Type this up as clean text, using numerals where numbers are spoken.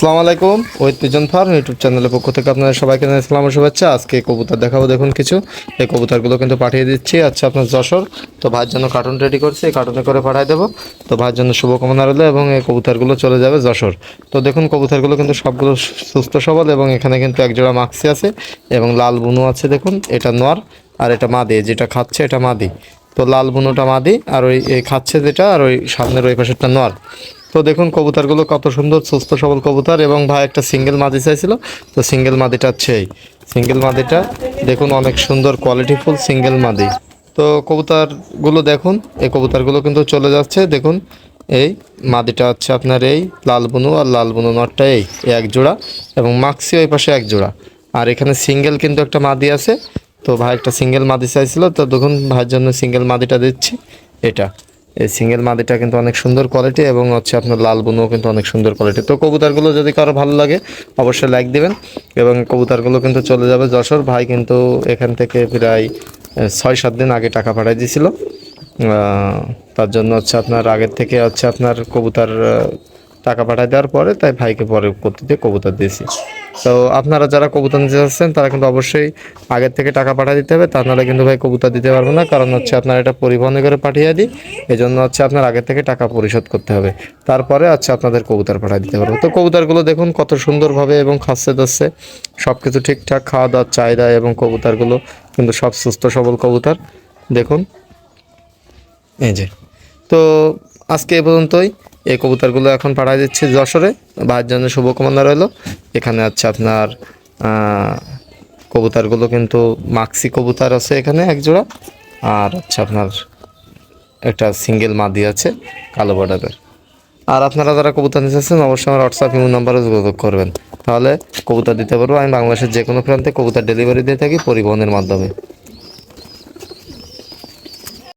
আসসালামু আলাইকুম। ঐতিহ্য ফার্ম ইউটিউব চ্যানেলের পক্ষ থেকে আপনাদের সবাইকে জানাই সালাম ও শুভেচ্ছা। আজকে কবুতর দেখাবো, দেখুন কিছু এই কবুতরগুলো কিন্তু পাঠিয়ে দিচ্ছি। আচ্ছা, আপনার যশোর তো ভাইয়ের জন্য কার্টুন রেডি করছি, এই কার্টুনে করে পাঠিয়ে দেবো। তো ভাইয়ের জন্য শুভকামনা রইলো এবং এই কবুতরগুলো চলে যাবে যশোর। তো দেখুন কবুতরগুলো কিন্তু সবগুলো সুস্থ সবল এবং এখানে কিন্তু একজোড়া মাক্সি আছে এবং লাল বুনো আছে। দেখুন এটা নর আর এটা মাদি, যেটা খাচ্ছে এটা মাদি। তো লাল বুনোটা মাদি আর ওই খাচ্ছে যেটা, আর ওই সামনের ওই পাশেরটা নর। তো দেখুন কবুতরগুলো কত সুন্দর সুস্থ সবল কবুতর, এবং ভাই একটা সিঙ্গেল মাদি চাইছিল, তো সিঙ্গেল মাদিটা সেই সিঙ্গেল মাদিটা দেখুন অনেক সুন্দর কোয়ালিটিফুল সিঙ্গেল মাদি। তো কবুতরগুলো দেখুন, এই কবুতরগুলো কিন্তু চলে যাচ্ছে। দেখুন এই মাদিটা হচ্ছে আপনার এই লাল বুনু, আর লাল বুনু নটটা এই এক জোড়া, এবং মাক্সি ওই পাশে এক জোড়া, আর এখানে সিঙ্গেল কিন্তু একটা মাদি আছে। তো ভাই একটা সিঙ্গেল মাদি চাইছিল, তো দেখুন ভাইয়ের জন্য সিঙ্গেল মাদিটা দিচ্ছি। এটা এই সিঙ্গেল মাদিটা কিন্তু অনেক সুন্দর কোয়ালিটি, এবং হচ্ছে আপনার লাল বুনুও কিন্তু অনেক সুন্দর কোয়ালিটি। তো কবুতরগুলো যদি কারো ভালো লাগে অবশ্যই লাইক দিবেন, এবং কবুতরগুলো কিন্তু চলে যাবে যশোর। ভাই কিন্তু এখান থেকে প্রায় 6-7 দিন আগে টাকা পাঠিয়ে দিয়েছিল। তার জন্য হচ্ছে আপনার আগের থেকে হচ্ছে আপনার কবুতর টাকা পাঠিয়ে দেওয়ার পরে তাই ভাইকে পরে পরবর্তীতে কবুতর দিয়েছি। তো আপনারা যারা কবুতর নিতে চাচ্ছেন তারা কিন্তু অবশ্যই আগের থেকে টাকা পাঠিয়ে দিতে হবে, তা নাহলে কিন্তু ভাই কবুতর দিতে পারবো না। কারণ হচ্ছে আপনার এটা পরিবহনে করে পাঠিয়ে দিই, এই জন্য হচ্ছে আপনার আগের থেকে টাকা পরিশোধ করতে হবে, তারপরে হচ্ছে আপনাদের কবুতর পাঠিয়ে দিতে পারবো। তো কবুতরগুলো দেখুন কত সুন্দরভাবে এবং খাচ্ছে দাচ্ছে সব কিছু ঠিকঠাক, খাওয়া দাওয়ার চাহিদা, এবং কবুতরগুলো কিন্তু সব সুস্থ সবল কবুতর। দেখুন এই যে, তো আজকে এ পর্যন্তই। এই কবুতরগুলো এখন পাঠিয়ে দিচ্ছি যশোরে। ভাইয়ের জন্য শুভকামনা রইল। এখানে আছে আপনার কবুতরগুলো কিন্তু মাক্সি কবুতর আছে এখানে এক জোড়া, আর হচ্ছে আপনার একটা সিঙ্গেল মাদি আছে কালো বর্ডারের। আর আপনারা যারা কবুতর নিতেছেন অবশ্যই আমার হোয়াটসঅ্যাপ ইমো নাম্বারে যোগাযোগ করবেন, তাহলে কবুতর দিতে পারবো। আমি বাংলাদেশের যে কোনো প্রান্তে কবুতর ডেলিভারি দিয়ে থাকি পরিবহনের মাধ্যমে।